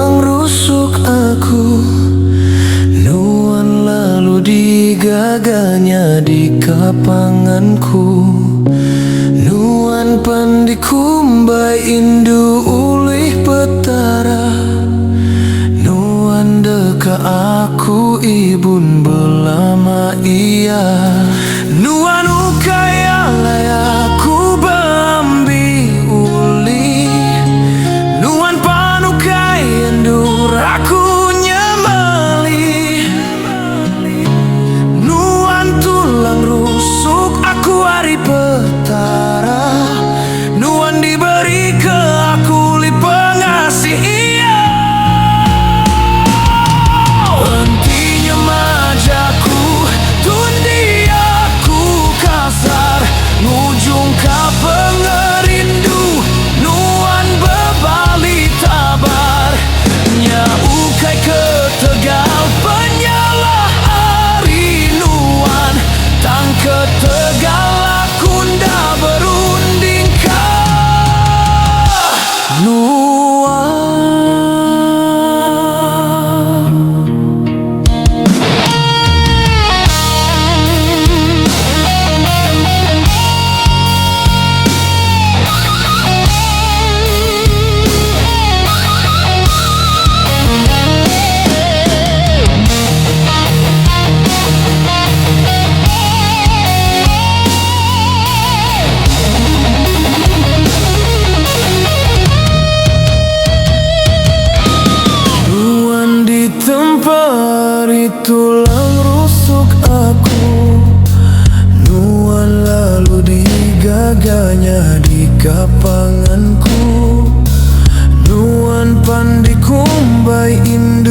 tulang rusuk aku. Nuan lalu digaganya di kapanganku. Nuan pandikumbai indu ulih petara. Nuan deka aku ibun belama ia. Nuan ukaya layaku bambi uli. Nuan panukai endur aku nyemali. Nuan tulang rusuk aku hari petara. Nuan diberi ke aku li pengasih ia. Hentinya majaku tundi aku kasar. Ngujung ka pengerindu Nuan bebali tabar. Nya ukai ke Tegal penyalah ari Nuan. Tang ke Tegal aku nda berunding ka Nuan. Tempari tulang rusuk aku. Nuan lalu digaganya di kapanganku. Nuan pandikumbai indah.